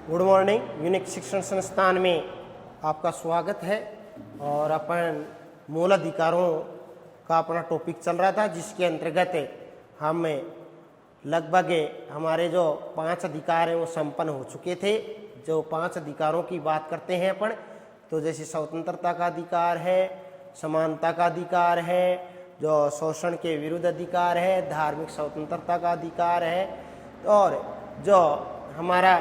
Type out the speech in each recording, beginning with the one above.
Good morning. Unique शिक्षण संस्थान में आपका स्वागत है। और अपन मूल अधिकारों का अपना टॉपिक चल रहा था, जिसके अंतर्गत हम लगभग हमारे जो 5 अधिकार हैं वो संपन्न हो चुके थे। जो 5 अधिकारों की बात करते हैं अपन, तो जैसे स्वतंत्रता का अधिकार है, समानता का अधिकार है, जो शोषण के विरुद्ध अधिकार है, धार्मिक स्वतंत्रता का अधिकार है, और जो हमारा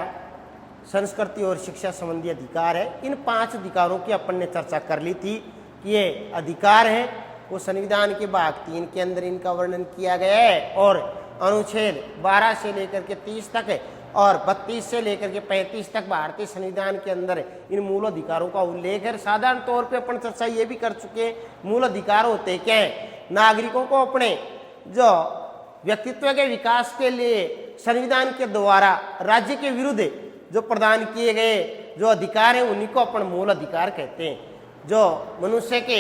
संस्कृति और शिक्षा संबंधी अधिकार है। इन 5 अधिकारों की अपन ने चर्चा कर ली थी कि ये अधिकार है वो संविधान के भाग 3 के अंदर इनका वर्णन किया गया है, और अनुच्छेद 12 से लेकर के 30 तक है और 32 से लेकर के 35 तक भारतीय संविधान के अंदर इन मूल अधिकारों का उल्लेख है। साधारण तौर पे अपन चर्चा ये भी कर चुके हैं, मूल अधिकार होते क्या है। नागरिकों को अपने जो व्यक्तित्व के विकास के लिए संविधान के द्वारा राज्य के विरुद्ध जो प्रदान किए गए जो अधिकार हैं उन्हीं को अपन मूल अधिकार कहते हैं। जो मनुष्य के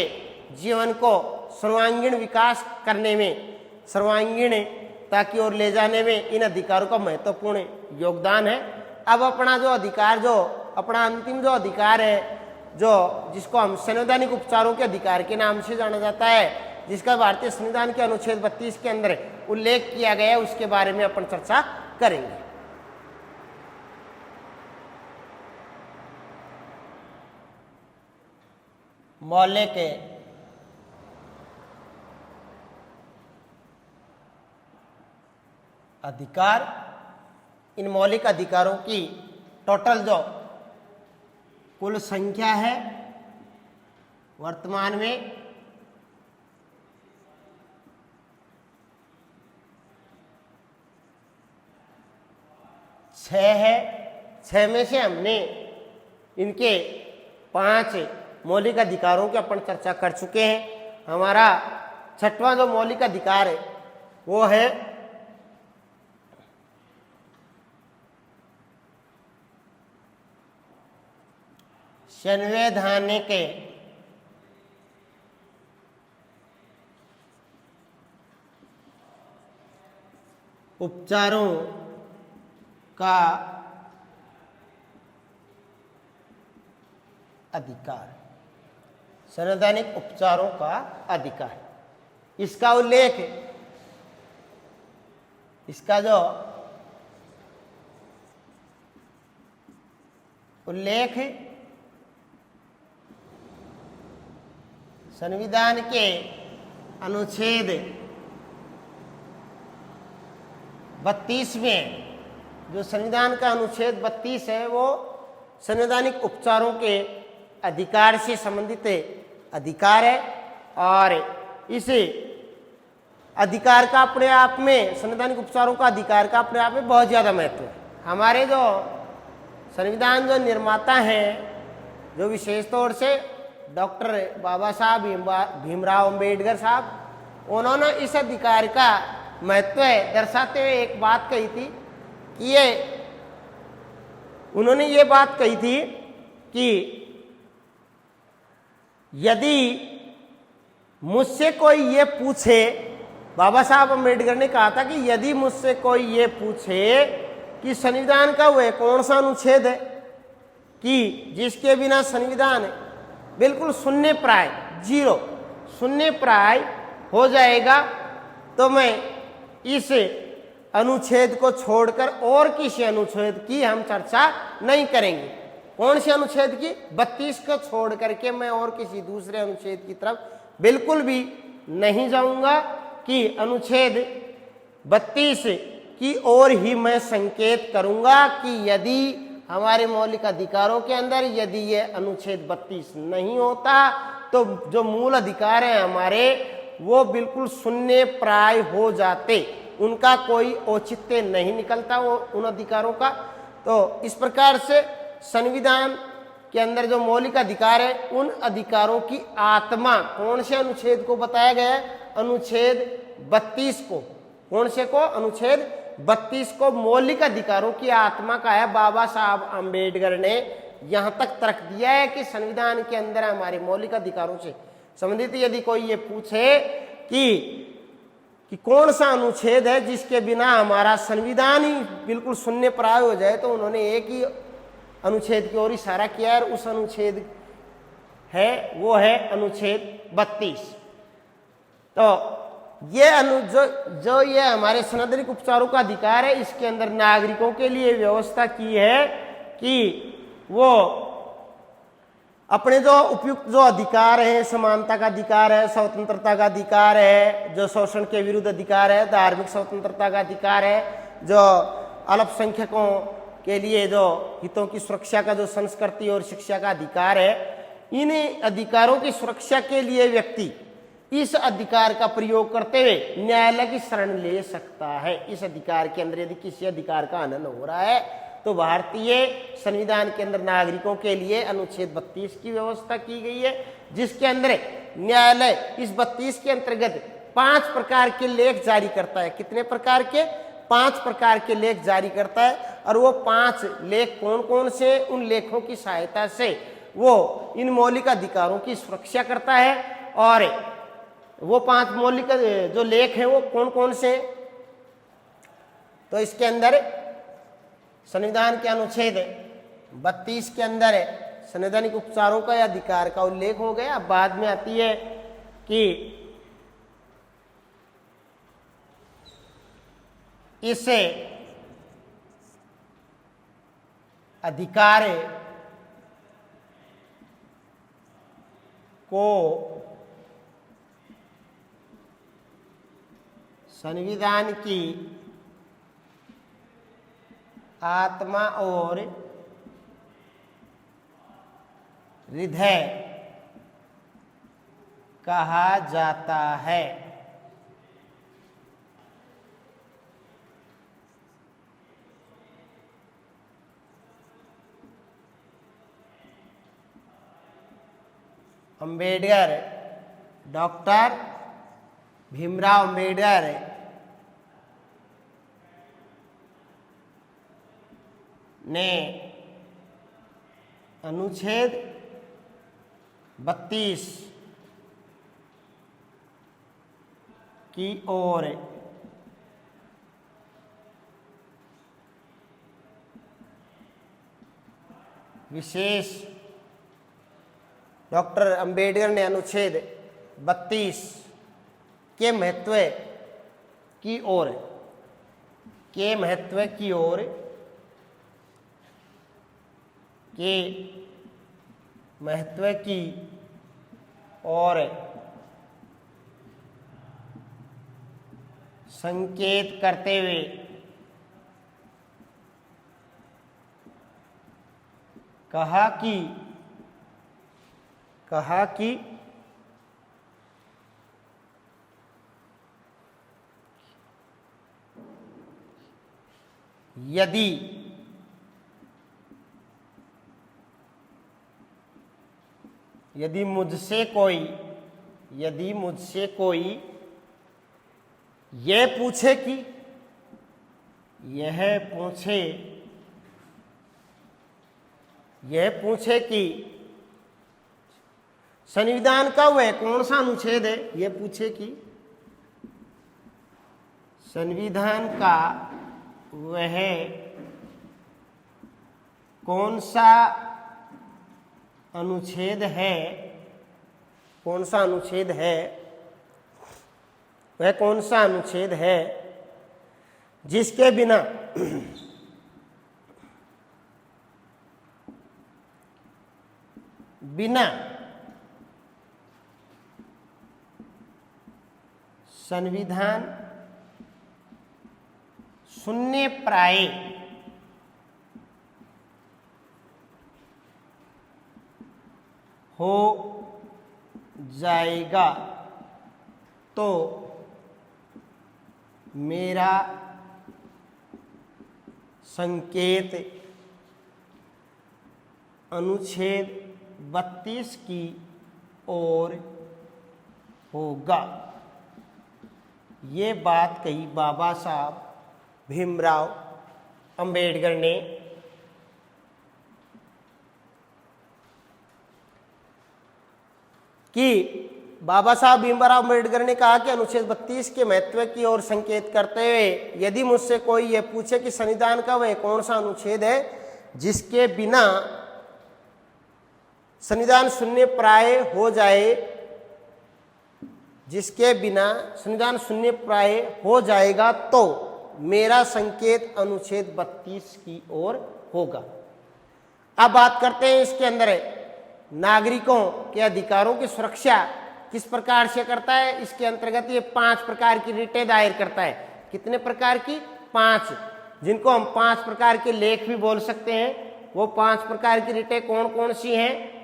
जीवन को सर्वांगीण विकास करने में, सर्वांगीणता की ओर ले जाने में इन अधिकारों का महत्वपूर्ण योगदान है। अब अपना जो अधिकार, जो अपना अंतिम जो अधिकार है, जो जिसको हम संवैधानिक उपचारों के अधिकार के नाम से जाना जाता है, जिसका भारतीय संविधान के अनुच्छेद 32 के अंदर उल्लेख किया गया है, उसके बारे में अपन चर्चा करेंगे। मौलिक अधिकार, इन मौलिक अधिकारों की टोटल जो कुल संख्या है वर्तमान में 6 है। 6 में से हमने इनके 5 मौलिक अधिकारों की अपन चर्चा कर चुके हैं। हमारा 6वां जो मौलिक अधिकार है वो है संवैधानिक उपचारों का अधिकार। संवैधानिक उपचारों का अधिकार, इसका उल्लेख, इसका जो उल्लेख संविधान के अनुच्छेद 32 में, जो संविधान का अनुच्छेद 32 है वो संवैधानिक उपचारों के अधिकार से संबंधित अधिकार है। और इस अधिकार का अपने आप में, संवैधानिक उपचारों का अधिकार का अपने आप में बहुत ज़्यादा महत्व है। हमारे जो संविधान जो निर्माता हैं, जो विशेष तौर से डॉक्टर बाबा साहब भीमराव अंबेडकर साहब, उन्होंने इस अधिकार का महत्व दर्शाते हुए एक बात कही थी कि उन्होंने ये बात कही थी कि यदि मुझसे कोई ये पूछे, बाबा साहब अम्बेडकर ने कहा था कि यदि मुझसे कोई ये पूछे कि संविधान का वह कौन सा अनुच्छेद है कि जिसके बिना संविधान बिल्कुल शून्य प्राय, 0 शून्य प्राय हो जाएगा, तो मैं इस अनुच्छेद को छोड़कर और किसी अनुच्छेद की हम चर्चा नहीं करेंगे। कौन से अनुच्छेद की? 32 को छोड़ करके मैं और किसी दूसरे अनुच्छेद की तरफ बिल्कुल भी नहीं जाऊंगा, कि अनुच्छेद 32 की ओर ही मैं संकेत करूंगा कि यदि हमारे मौलिक अधिकारों के अंदर यदि ये अनुच्छेद 32 नहीं होता तो जो मूल अधिकार हैं हमारे वो बिल्कुल शून्य प्राय हो जाते, उनका कोई औचित्य नहीं निकलता वो उन अधिकारों का। तो इस प्रकार से संविधान के अंदर जो मौलिक अधिकार है, उन अधिकारों की आत्मा कौन से अनुच्छेद को बताया गया है? अनुच्छेद 32 को। कौन से को? अनुच्छेद 32 को मौलिक अधिकारों की आत्मा का है। बाबा साहब अम्बेडकर ने यहां तक तर्क दिया है कि संविधान के अंदर हमारे मौलिक अधिकारों से संबंधित यदि कोई ये पूछे कि कौन सा अनुच्छेद है जिसके बिना हमारा संविधान ही बिल्कुल शून्य प्राय हो जाए, तो उन्होंने एक ही अनुच्छेद की ओर इशारा किया है और उस अनुच्छेद है वो है अनुच्छेद 32। तो ये जो ये हमारे संवैधानिक उपचारों का अधिकार है, इसके अंदर नागरिकों के लिए व्यवस्था की है कि वो अपने जो उपयुक्त जो अधिकार है, समानता का अधिकार है, स्वतंत्रता का अधिकार है, जो शोषण के विरुद्ध अधिकार है, धार्मिक स्वतंत्रता का अधिकार है, जो अल्पसंख्यकों के लिए जो हितों की सुरक्षा का जो संस्कृति और शिक्षा का अधिकार है, इन अधिकारों की सुरक्षा के लिए व्यक्ति इस अधिकार का प्रयोग करते हुए न्यायालय की शरण ले सकता है। इस अधिकार के अंदर यदि किसी अधिकार का हनन हो रहा है तो भारतीय संविधान के अंदर नागरिकों के लिए अनुच्छेद 32 की व्यवस्था की गई है, जिसके अंदर न्यायालय इस 32 के अंतर्गत 5 प्रकार के लेख जारी करता है। कितने प्रकार के? 5 प्रकार के लेख जारी करता है। और वो 5 लेख कौन कौन से? उन लेखों की सहायता से वो इन मौलिक अधिकारों की सुरक्षा करता है। और वो 5 मौलिक जो लेख हैं वो कौन कौन से? तो इसके अंदर संविधान के अनुच्छेद 32 के अंदर संवैधानिक उपचारों का या अधिकार का उल्लेख हो गया। बाद में आती है कि इस अधिकार को संविधान की आत्मा और हृदय कहा जाता है। अंबेडकर, डॉक्टर भीमराव अंबेडकर ने अनुच्छेद 32 की ओर विशेष डॉक्टर अंबेडकर ने अनुच्छेद 32 के महत्व की ओर संकेत करते हुए कहा कि यदि मुझसे कोई यह पूछे कि संविधान का वह कौन सा अनुच्छेद है, यह पूछे कि संविधान का वह कौन सा अनुच्छेद है, वह कौन सा अनुच्छेद है जिसके बिना संविधान शून्य प्राय हो जाएगा तो मेरा संकेत अनुच्छेद 32 की ओर होगा। ये बात कही बाबा साहब भीमराव अंबेडकर ने। कि बाबा साहब भीमराव अंबेडकर ने कहा कि अनुच्छेद 32 के महत्व की ओर संकेत करते हुए यदि मुझसे कोई यह पूछे कि संविधान का वह कौन सा अनुच्छेद है जिसके बिना संविधान शून्य प्राय हो जाए, जिसके बिना संविधान शून्य प्राय हो जाएगा तो मेरा संकेत अनुच्छेद 32 की ओर होगा। अब बात करते हैं इसके अंदर नागरिकों के अधिकारों की सुरक्षा किस प्रकार से करता है। इसके अंतर्गत ये 5 प्रकार की रिटें दायर करता है। कितने प्रकार की? 5, जिनको हम 5 प्रकार के लेख भी बोल सकते हैं। वो 5 प्रकार की रिटें कौन कौन सी हैं?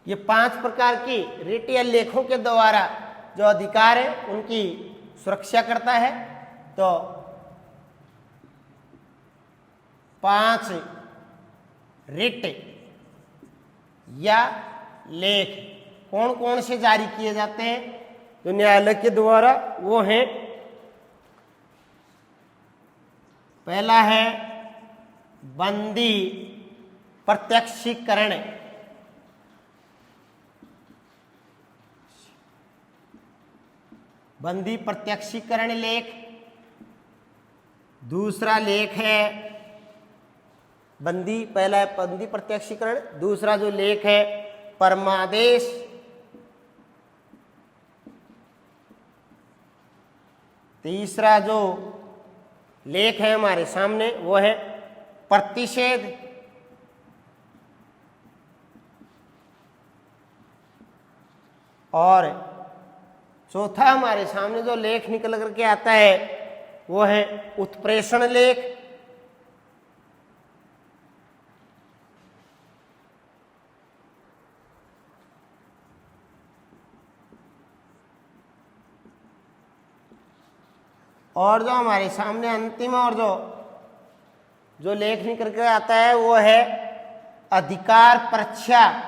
ये 5 प्रकार की रिट या लेखों के द्वारा जो अधिकार है उनकी सुरक्षा करता है। तो 5 रिट या लेख कौन कौन से जारी किए जाते हैं जो न्यायालय के द्वारा? वो हैं, पहला है बंदी प्रत्यक्षीकरण, बंदी प्रत्यक्षीकरण लेख। दूसरा लेख है पहला है बंदी प्रत्यक्षीकरण, दूसरा जो लेख है परमादेश, तीसरा जो लेख है हमारे सामने वो है प्रतिषेध, और चौथा हमारे सामने जो लेख निकल करके आता है वो है उत्प्रेषण लेख। और जो हमारे सामने अंतिम और जो लेख निकल के आता है वो है अधिकार परीक्षा।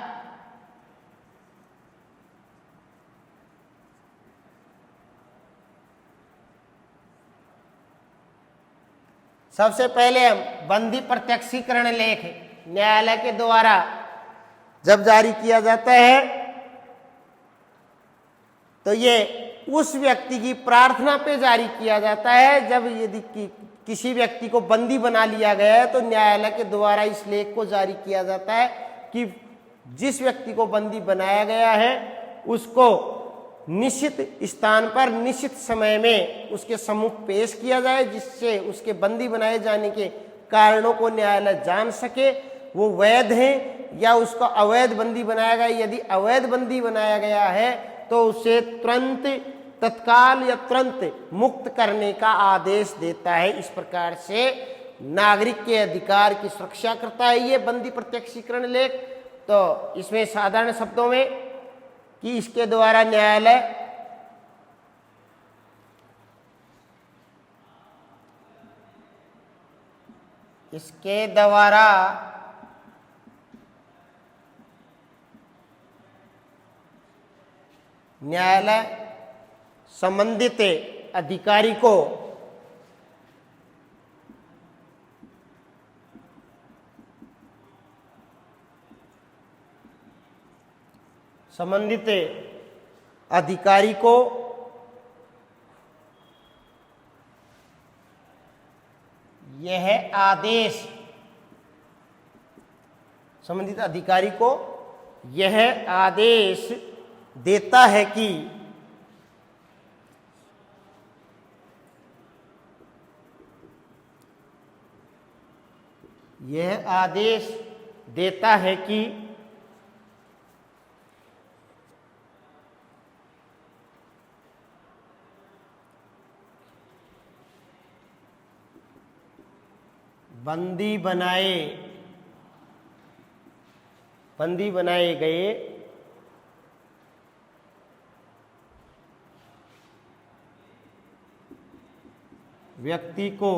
सबसे पहले हम बंदी प्रत्यक्षीकरण लेख न्यायालय के द्वारा जब जारी किया जाता है तो ये उस व्यक्ति की प्रार्थना पे जारी किया जाता है। जब यदि किसी व्यक्ति को बंदी बना लिया गया है तो न्यायालय के द्वारा इस लेख को जारी किया जाता है कि जिस व्यक्ति को बंदी बनाया गया है उसको निश्चित स्थान पर निश्चित समय में उसके सम्मुख पेश किया जाए, जिससे उसके बंदी बनाए जाने के कारणों को न्यायालय जान सके, वो वैध है या उसको अवैध बंदी बनाया गया। यदि अवैध बंदी बनाया गया है तो उसे तुरंत, तत्काल या तुरंत मुक्त करने का आदेश देता है। इस प्रकार से नागरिक के अधिकार की सुरक्षा करता है ये बंदी प्रत्यक्षीकरण लेख। तो इसमें साधारण शब्दों में कि इसके द्वारा न्यायालय संबंधित अधिकारी को यह आदेश, संबंधित अधिकारी को यह आदेश देता है कि बंदी बनाए गए व्यक्ति को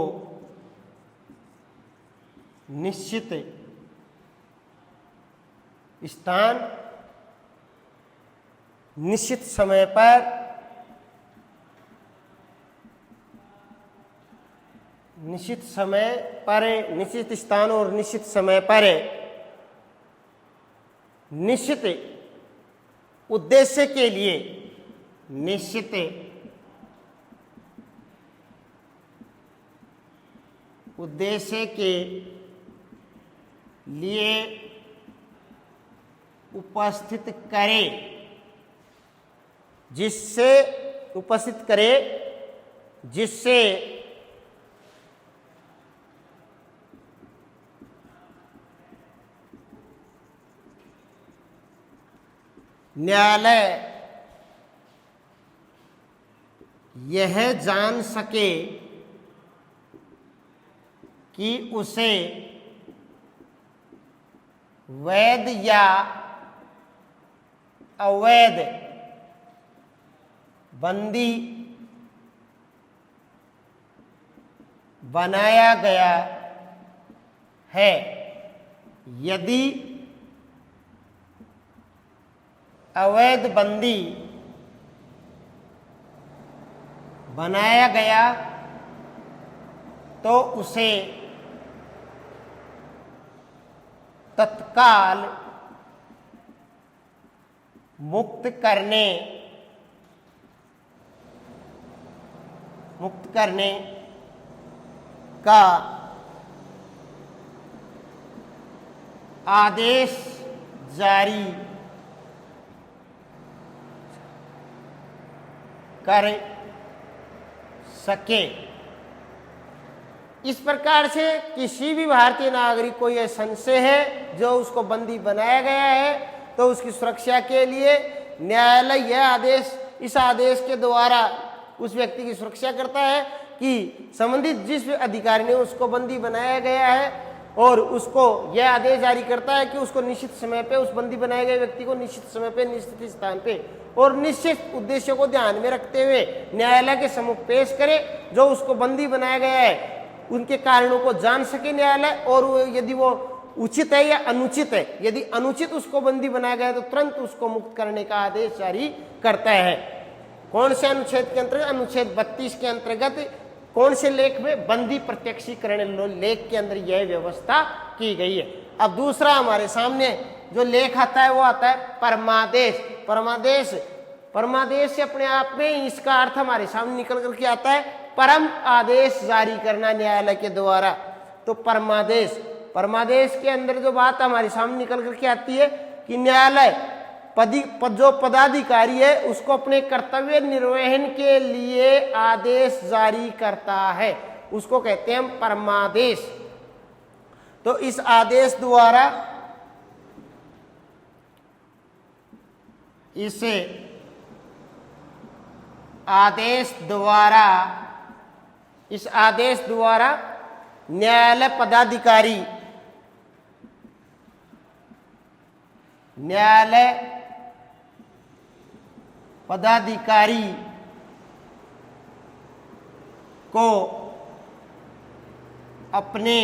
निश्चित स्थान, निश्चित समय पर निश्चित समय पर, निश्चित स्थान और निश्चित समय पर निश्चित उद्देश्य के लिए, निश्चित उद्देश्य के लिए उपस्थित करे, जिससे उपस्थित करे, जिससे न्यायालय यह जान सके कि उसे वैध या अवैध बंदी बनाया गया है। यदि अवैध बंदी बनाया गया तो उसे तत्काल मुक्त करने का आदेश जारी कर सके। इस प्रकार से किसी भी भारतीय नागरिक को यह संशय है जो उसको बंदी बनाया गया है तो उसकी सुरक्षा के लिए न्यायालय यह आदेश, इस आदेश के द्वारा उस व्यक्ति की सुरक्षा करता है कि संबंधित जिस अधिकारी ने उसको बंदी बनाया गया है और उसको यह आदेश जारी करता है कि उसको निश्चित समय पे, उस बंदी बनाए गए व्यक्ति को निश्चित समय पे, निश्चित स्थान पे और निश्चित उद्देश्यों को ध्यान में रखते हुए न्यायालय के सम्मुख पेश करे। जो उसको बंदी बनाया गया है उनके कारणों को जान सके न्यायालय, और यदि वो उचित है या अनुचित है, यदि अनुचित उसको बंदी बनाया गया है तो तुरंत उसको मुक्त करने का आदेश जारी करता है। कौन से अनुच्छेद के अंतर्गत? अनुच्छेद 32 के अंतर्गत। कौन से लेख में? बंदी प्रत्यक्षीकरण लेख के अंदर यह व्यवस्था की गई है। अब दूसरा हमारे सामने जो लेख आता है वो आता है परमादेश। परमादेश से अपने आप में इसका अर्थ हमारे सामने निकल करके आता है परम आदेश जारी करना न्यायालय के द्वारा। तो परमादेश के अंदर जो बात हमारे सामने निकल करके आती है कि न्यायालय जो पदाधिकारी है उसको अपने कर्तव्य निर्वहन के लिए आदेश जारी करता है, उसको कहते हैं परमादेश। तो इस आदेश द्वारा इस आदेश द्वारा न्यायालय पदाधिकारी को अपने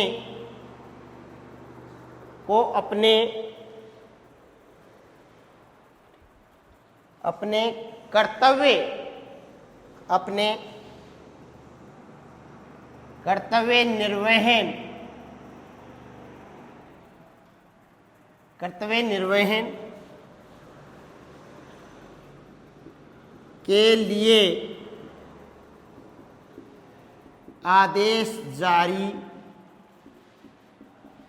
कर्तव्य निर्वहन के लिए आदेश जारी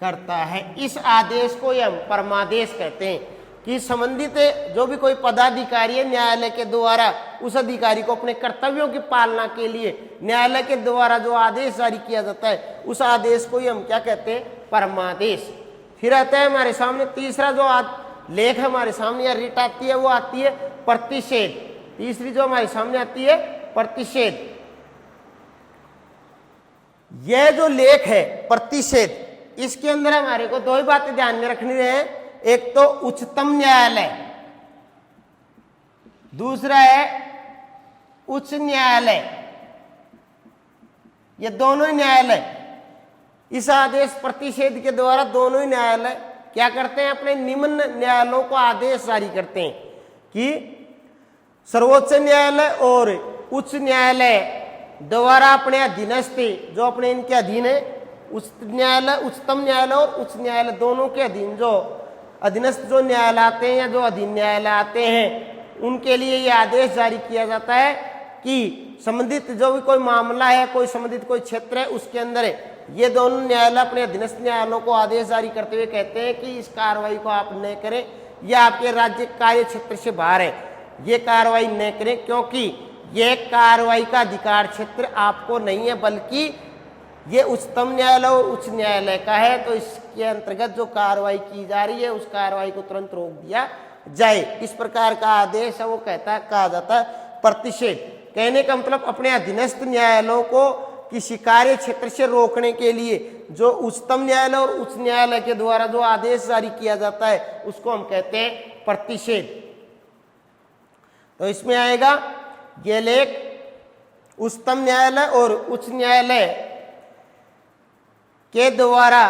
करता है। इस आदेश को हम परमादेश कहते हैं कि संबंधित जो भी कोई पदाधिकारी है न्यायालय के द्वारा उस अधिकारी को अपने कर्तव्यों की पालना के लिए न्यायालय के द्वारा जो आदेश जारी किया जाता है उस आदेश को ही हम क्या कहते हैं? परमादेश। फिर आता है हमारे सामने तीसरा जो लेख हमारे सामने या रिट आती है वो आती है प्रतिषेध। तीसरी जो हमारे सामने आती है प्रतिषेध। यह जो लेख है प्रतिषेध, इसके अंदर हमारे को दो ही बातें ध्यान में रखनी है। एक तो उच्चतम न्यायालय, दूसरा है उच्च न्यायालय। ये दोनों ही न्यायालय इस आदेश प्रतिषेध के द्वारा दोनों ही न्यायालय क्या करते हैं? अपने निम्न न्यायालयों को आदेश जारी करते हैं कि सर्वोच्च न्यायालय और उच्च न्यायालय द्वारा अपने अधीनस्थ जो अपने इनके अधीन है, उच्चतम न्यायालय और उच्च न्यायालय दोनों के अधीन जो अधीनस्थ जो न्यायालय आते हैं या जो अधीन न्यायालय आते हैं, उनके लिए ये आदेश जारी किया जाता है कि संबंधित जो भी कोई मामला है, कोई संबंधित कोई क्षेत्र है, उसके अंदर ये दोनों न्यायालय अपने अधीनस्थ न्यायालयों को आदेश जारी करते हुए कहते हैं कि इस कार्रवाई को आप न करें, यह आपके राज्य कार्य क्षेत्र से बाहर है, ये कार्रवाई न करें, क्योंकि ये कार्रवाई का अधिकार क्षेत्र आपको नहीं है, बल्कि ये उच्चतम न्यायालय और उच्च न्यायालय का है। तो इसके अंतर्गत जो कार्रवाई की जा रही है, उस कार्रवाई को तुरंत रोक दिया जाए। इस प्रकार का आदेश है वो कहा जाता है प्रतिषेध। कहने का मतलब अपने अधीनस्थ न्यायालयों को किसी कार्य क्षेत्र से रोकने के लिए जो उच्चतम न्यायालय और उच्च न्यायालय के द्वारा जो आदेश जारी किया जाता है, उसको हम कहते हैं प्रतिषेध। तो इसमें आएगा ये लेख उच्चतम न्यायालय और उच्च न्यायालय के द्वारा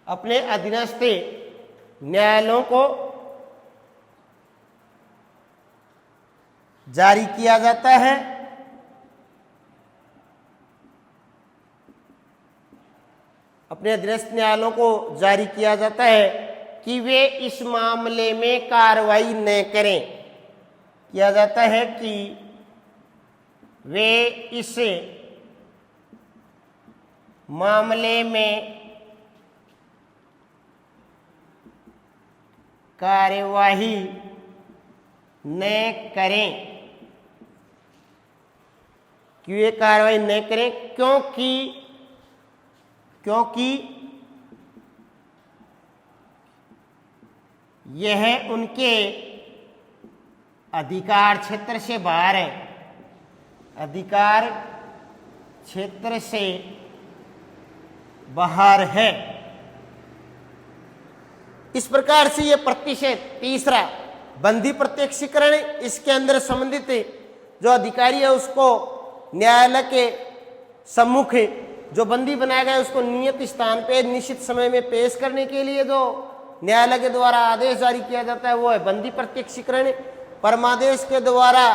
अपने अधीनस्थ न्यायालयों को जारी किया जाता है अपने अधीनस्थ न्यायालयों को जारी किया जाता है कि वे इस मामले में कार्रवाई न करें। किया जाता है कि वे इस मामले में कार्यवाही न करें, कि वे कार्रवाई न करें क्योंकि यह उनके अधिकार क्षेत्र से बाहर है, अधिकार क्षेत्र से बाहर है। इस प्रकार से यह प्रतिषेध तीसरा बंदी प्रत्यक्षीकरण, इसके अंदर संबंधित जो अधिकारी है उसको न्यायालय के सम्मुख जो बंदी बनाया गया है उसको नियत स्थान पे निश्चित समय में पेश करने के लिए जो न्यायालय के द्वारा आदेश जारी किया जाता है वो है बंदी प्रत्यक्षीकरण। परमादेश के द्वारा,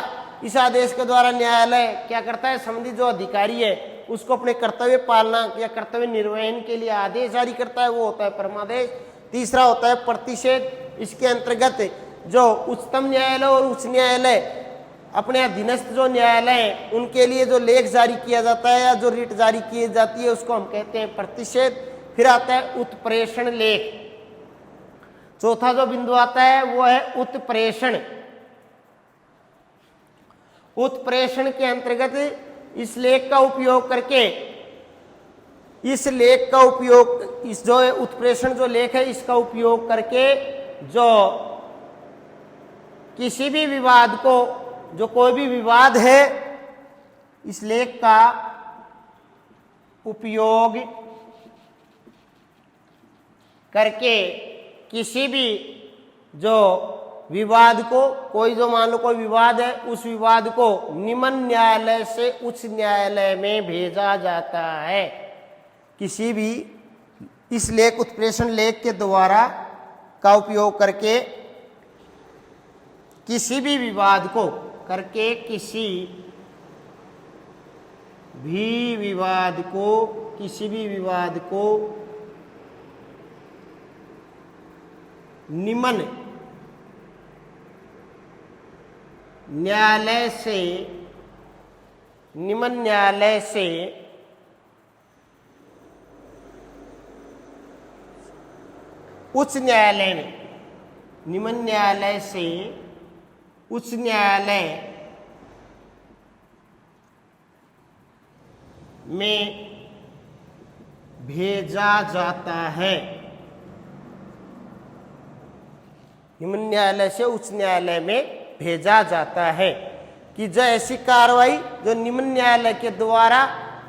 इस आदेश के द्वारा न्यायालय क्या करता है, संबंधित जो अधिकारी है उसको अपने कर्तव्य पालना या कर्तव्य निर्वहन के लिए आदेश जारी करता है, वो होता है परमादेश। तीसरा होता है प्रतिषेध। इसके अंतर्गत जो उच्चतम न्यायालय और उच्च न्यायालय अपने अधीनस्थ जो न्यायालय हैं उनके लिए जो लेख जारी किया जाता है या जो रिट जारी की जाती है उसको हम कहते हैं प्रतिषेध। फिर आता है उत्प्रेषण लेख। चौथा जो बिंदु आता है वो है उत्प्रेषण। उत्प्रेषण के अंतर्गत इस लेख का उपयोग करके, इस जो उत्प्रेषण जो लेख है इसका उपयोग करके जो किसी भी विवाद को, जो कोई भी विवाद है, इस लेख का उपयोग करके किसी भी जो विवाद को, कोई जो मान लो कोई विवाद है, उस विवाद को निम्न न्यायालय से उच्च न्यायालय में भेजा जाता है। किसी भी इस लेख उत्प्रेषण लेख के द्वारा का उपयोग करके किसी भी विवाद को किसी भी विवाद को निम्न न्यायालय से उच्च न्यायालय में, निम्न न्यायालय से उच्च न्यायालय में भेजा जाता है। निम्न न्यायालय से उच्च न्यायालय में भेजा जाता है कि जो ऐसी कार्रवाई जो निम्न न्यायालय के द्वारा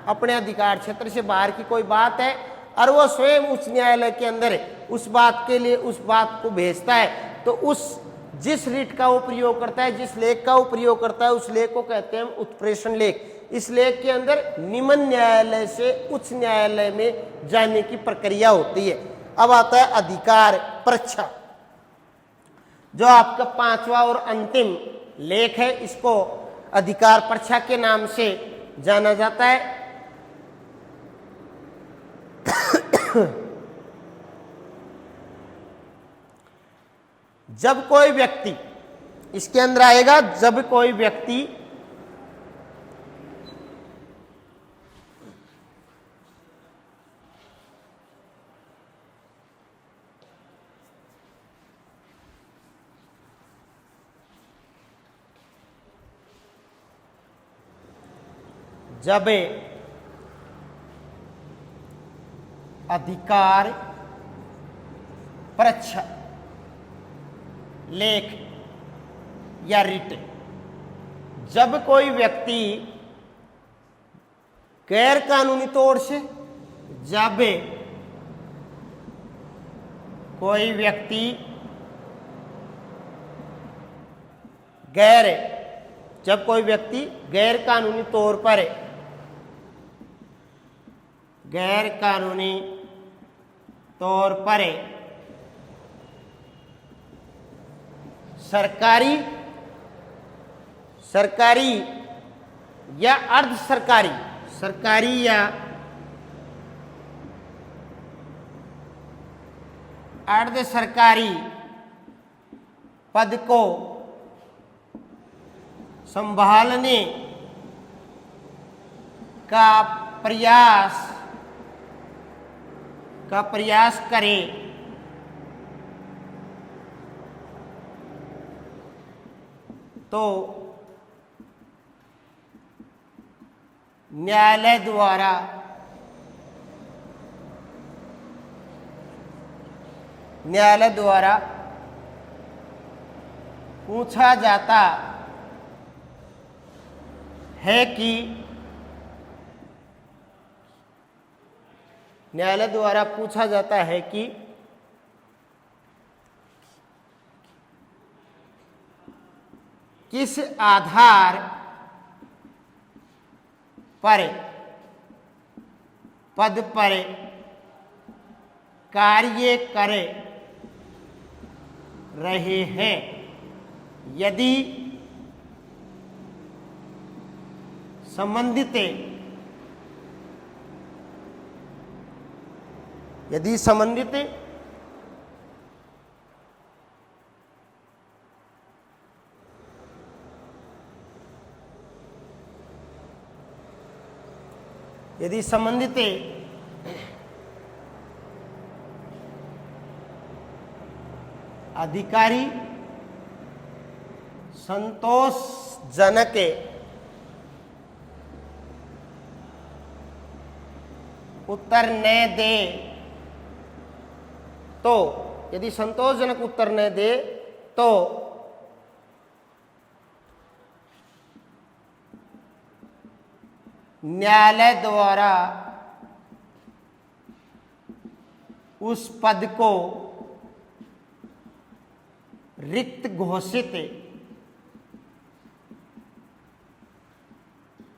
अपने अधिकार क्षेत्र से बाहर की कोई बात है और वो स्वयं उच्च न्यायालय के अंदर उस बात के लिए उस बात को भेजता है, तो उस जिस रीट का वो प्रयोग करता है, जिस लेख का वो प्रयोग करता है, उस लेख को कहते हैं हम उत्प्रेषण लेख। इस लेख के अंदर निम्न न्यायालय से उच्च न्यायालय में जाने की प्रक्रिया होती है। अब आता है अधिकार परीक्षा, जो आपका 5वां और अंतिम लेख है। इसको अधिकार परीक्षा के नाम से जाना जाता है। जब कोई व्यक्ति, इसके अंदर आएगा, जब कोई व्यक्ति जब अधिकार परीक्षा लेख या रिट, जब कोई व्यक्ति गैर कानूनी तौर से, जब कोई व्यक्ति जब कोई व्यक्ति गैर कानूनी तौर पर, गैर कानूनी तौर पर सरकारी या अर्ध सरकारी, सरकारी या अर्ध सरकारी पद को संभालने का प्रयास करे, तो न्यायालय द्वारा पूछा जाता है कि, न्यायालय द्वारा पूछा जाता है कि किस आधार पर पद पर कार्य कर रहे हैं। यदि संबंधित अधिकारी संतोषजनक उत्तर न दे, तो यदि संतोषजनक उत्तर न दे तो न्यायालय द्वारा उस पद को रिक्त घोषित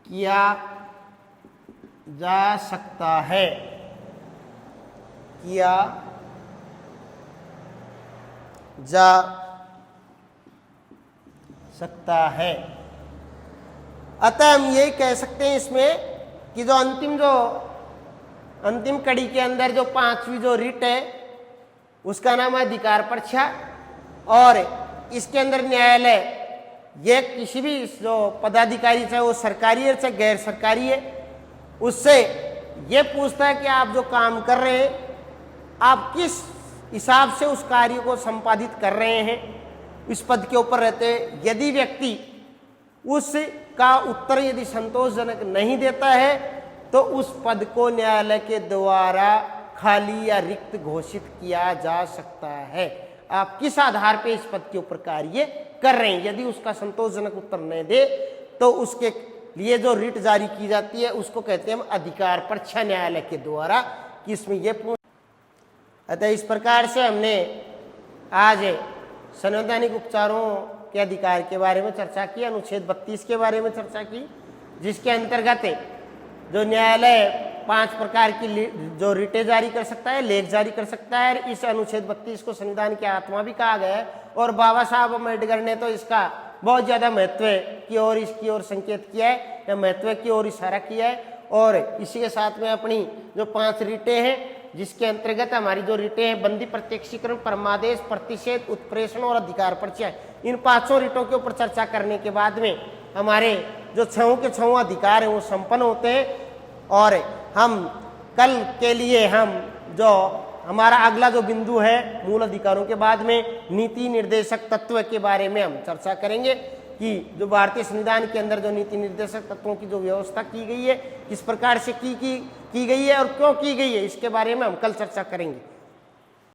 किया जा सकता है, किया जा सकता है। अतः हम यही कह सकते हैं इसमें कि जो अंतिम कड़ी के अंदर जो 5वीं जो रिट है उसका नाम है अधिकार परीक्षा, और इसके अंदर न्यायालय ये किसी भी जो पदाधिकारी, चाहे वो सरकारी है चाहे गैर सरकारी है, उससे ये पूछता है कि आप जो काम कर रहे हैं आप किस हिसाब से उस कार्य को संपादित कर रहे हैं, इस पद के ऊपर रहते हैं। यदि व्यक्ति उसका उत्तर यदि संतोषजनक नहीं देता है तो उस पद को न्यायालय के द्वारा खाली या रिक्त घोषित किया जा सकता है। आप किस आधार पे इस पद के ऊपर कार्य कर रहे हैं, यदि उसका संतोषजनक उत्तर नहीं दे तो उसके लिए जो रिट जारी की जाती है उसको कहते हैं हम अधिकार परीक्षा न्यायालय के द्वारा, कि इसमें यह अतः इस प्रकार से हमने आज संवैधानिक उपचारों के अधिकार के बारे में चर्चा की, अनुच्छेद 32 के बारे में चर्चा की, जिसके अंतर्गत जो न्यायालय 5 प्रकार की जो रिटें जारी कर सकता है, लेख जारी कर सकता है। इस अनुच्छेद 32 को संविधान की आत्मा भी कहा गया है और बाबा साहब अम्बेडकर ने तो इसका बहुत ज़्यादा महत्व इसकी ओर संकेत किया है या महत्व की ओर इशारा किया है। और इसी के साथ में अपनी जो 5 रिटें हैं, जिसके अंतर्गत हमारी जो रिटें हैं, बंदी, प्रत्यक्षीकरण, परमादेश, प्रतिषेध, उत्प्रेषण और अधिकार परिचय, इन 5 रिटों के ऊपर चर्चा करने के बाद में हमारे जो 6 के 6 अधिकार हैं वो संपन्न होते हैं। और हम कल के लिए जो हमारा अगला जो बिंदु है, मूल अधिकारों के बाद में नीति निर्देशक तत्व के बारे में हम चर्चा करेंगे कि जो भारतीय संविधान के अंदर जो नीति निर्देशक तत्वों की जो व्यवस्था की गई है, किस प्रकार से की गई है और क्यों की गई है, इसके बारे में हम कल चर्चा करेंगे।